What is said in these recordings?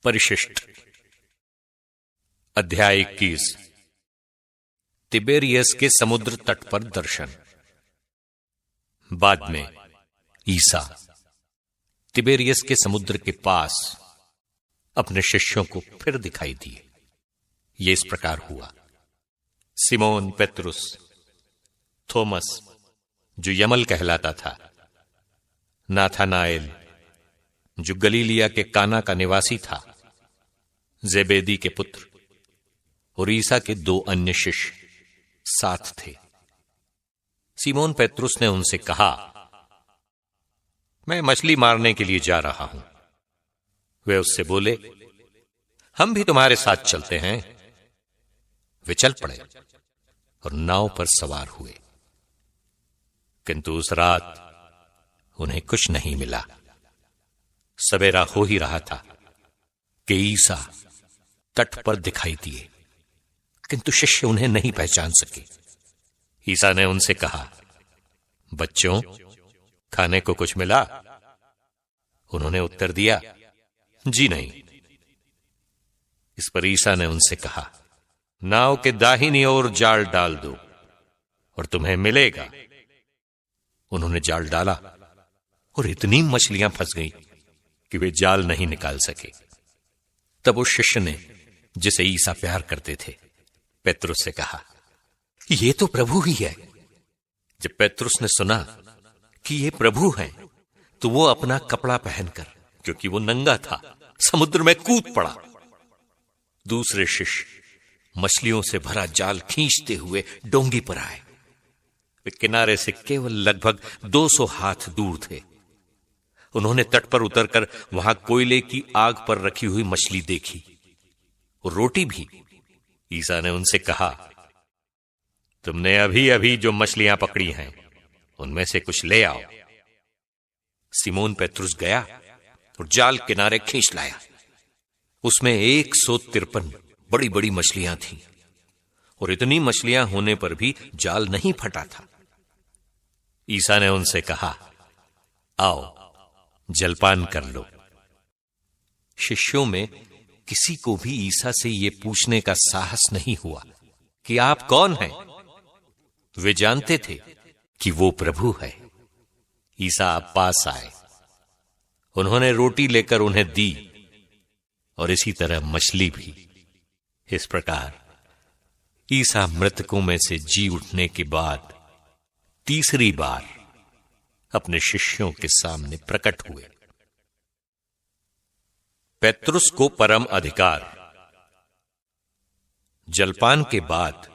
परिशिष्ट अध्याय 21। तिबेरियस के समुद्र तट पर दर्शन। बाद में ईसा तिबेरियस के समुद्र के पास अपने शिष्यों को फिर दिखाई दिए। ये इस प्रकार हुआ। सिमोन पेत्रुस, थोमस जो यमल कहलाता था, नाथानाएल जो गलीलिया के काना का निवासी था, जेबेदी के पुत्र और ईसा के 2 अन्य शिष्य साथ थे। सिमोन पेत्रुस ने उनसे कहा, मैं मछली मारने के लिए जा रहा हूं। वे उससे बोले, हम भी तुम्हारे साथ चलते हैं। वे चल पड़े और नाव पर सवार हुए, किंतु उस रात उन्हें कुछ नहीं मिला। सवेरा हो ही रहा था कि ईसा तट पर दिखाई दिए, किंतु शिष्य उन्हें नहीं पहचान सके। ईसा ने उनसे कहा, बच्चों, खाने को कुछ मिला? उन्होंने उत्तर दिया, जी नहीं। इस पर ईसा ने उनसे कहा, नाव के दाहिनी ओर जाल डाल दो और तुम्हें मिलेगा। उन्होंने जाल डाला और इतनी मछलियां फंस गईं कि वे जाल नहीं निकाल सके। तब उस शिष्य ने, जिसे ईसा प्यार करते थे, पेत्रुस से कहा, ये तो प्रभु ही है। जब पेत्रुस ने सुना कि ये प्रभु हैं, तो वो अपना कपड़ा पहनकर, क्योंकि वो नंगा था, समुद्र में कूद पड़ा। दूसरे शिष्य मछलियों से भरा जाल खींचते हुए डोंगी पर आए। वे किनारे से केवल लगभग 200 हाथ दूर थे। उन्होंने तट पर उतरकर वहां कोयले की आग पर रखी हुई मछली देखी और रोटी भी। ईसा ने उनसे कहा, तुमने अभी अभी जो मछलियां पकड़ी हैं, उनमें से कुछ ले आओ। सिमोन पेत्रुस गया और जाल किनारे खींच लाया। उसमें 153 बड़ी बड़ी मछलियां थीं और इतनी मछलियां होने पर भी जाल नहीं फटा था। ईसा ने उनसे कहा, आओ जलपान कर लो। शिष्यों में किसी को भी ईसा से यह पूछने का साहस नहीं हुआ कि आप कौन हैं। वे जानते थे कि वो प्रभु है। ईसा पास आए, उन्होंने रोटी लेकर उन्हें दी और इसी तरह मछली भी। इस प्रकार ईसा मृतकों में से जी उठने के बाद तीसरी बार अपने शिष्यों के सामने प्रकट हुए। पेत्रुस को परम अधिकार। जलपान के बाद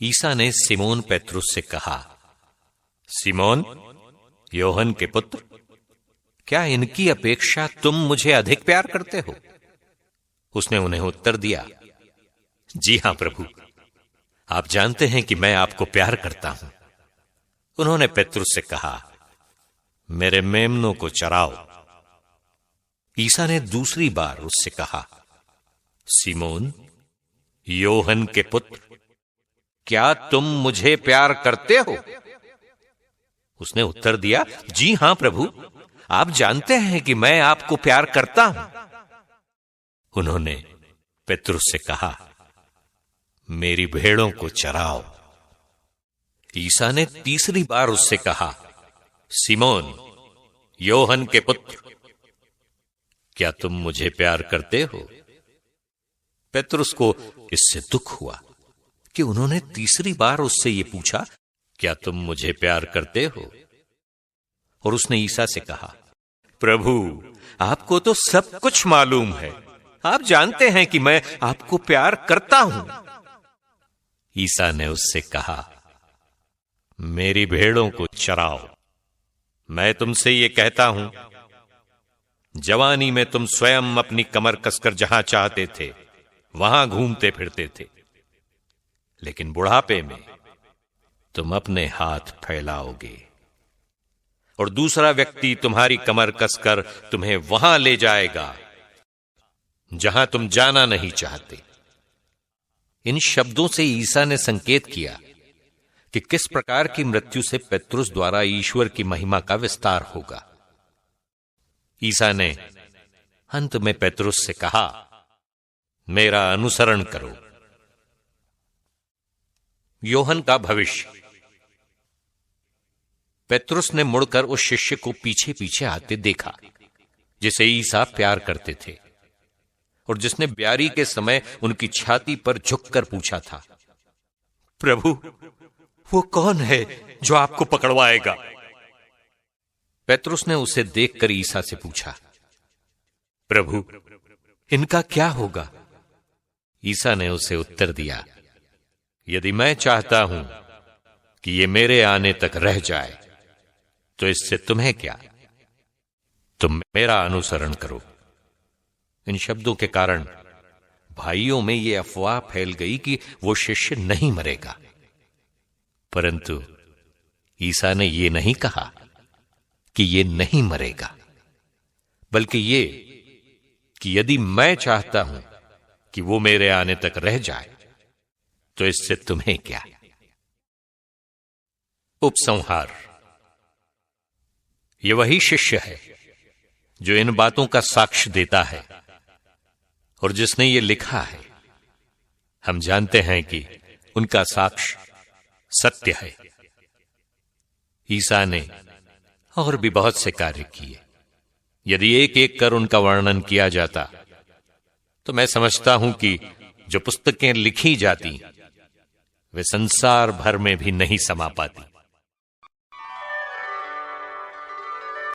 ईसा ने सिमोन पेत्रुस से कहा, सिमोन, योहन के पुत्र, क्या इनकी अपेक्षा तुम मुझे अधिक प्यार करते हो? उसने उन्हें उत्तर दिया, जी हां प्रभु, आप जानते हैं कि मैं आपको प्यार करता हूं। उन्होंने पेत्रुस से कहा, मेरे मेमनों को चराओ। ईसा ने दूसरी बार उससे कहा, सिमोन, योहन के पुत्र, क्या तुम मुझे प्यार करते हो? उसने उत्तर दिया, जी हां प्रभु, आप जानते हैं कि मैं आपको प्यार करता हूं। उन्होंने पेत्रुस से कहा, मेरी भेड़ों को चराओ। ईसा ने तीसरी बार उससे कहा, सिमोन, योहन के पुत्र, क्या तुम मुझे प्यार करते हो? पेत्रुस को इससे दुख हुआ कि उन्होंने तीसरी बार उससे यह पूछा, क्या तुम मुझे प्यार करते हो? और उसने ईसा से कहा, प्रभु, आपको तो सब कुछ मालूम है। आप जानते हैं कि मैं आपको प्यार करता हूं। ईसा ने उससे कहा, मेरी भेड़ों को चराओ। मैं तुमसे यह कहता हूं, जवानी में तुम स्वयं अपनी कमर कसकर जहां चाहते थे वहां घूमते फिरते थे, लेकिन बुढ़ापे में तुम अपने हाथ फैलाओगे और दूसरा व्यक्ति तुम्हारी कमर कसकर तुम्हें वहां ले जाएगा जहां तुम जाना नहीं चाहते। इन शब्दों से ईसा ने संकेत किया कि किस प्रकार की मृत्यु से पेत्रुस द्वारा ईश्वर की महिमा का विस्तार होगा। ईसा ने अंत में पेतरुस से कहा, मेरा अनुसरण करो। योहन का भविष्य। पेतरुस ने मुड़कर उस शिष्य को पीछे पीछे आते देखा जिसे ईसा प्यार करते थे और जिसने ब्यारी के समय उनकी छाती पर झुककर पूछा था, प्रभु, वो कौन है जो आपको पकड़वाएगा? पेतरुस ने उसे देखकर ईसा से पूछा, प्रभु, इनका क्या होगा? ईसा ने उसे उत्तर दिया, यदि मैं चाहता हूं कि ये मेरे आने तक रह जाए तो इससे तुम्हें क्या? तुम मेरा अनुसरण करो। इन शब्दों के कारण भाइयों में यह अफवाह फैल गई कि वो शिष्य नहीं मरेगा, परंतु ईसा ने यह नहीं कहा कि ये नहीं मरेगा, बल्कि ये कि यदि मैं चाहता हूं कि वो मेरे आने तक रह जाए तो इससे तुम्हें क्या? उपसंहार। ये वही शिष्य है जो इन बातों का साक्ष्य देता है और जिसने ये लिखा है। हम जानते हैं कि उनका साक्ष्य सत्य है। ईसा ने और भी बहुत से कार्य किए। यदि एक एक कर उनका वर्णन किया जाता तो मैं समझता हूं कि जो पुस्तकें लिखी जाती वे संसार भर में भी नहीं समा पाती।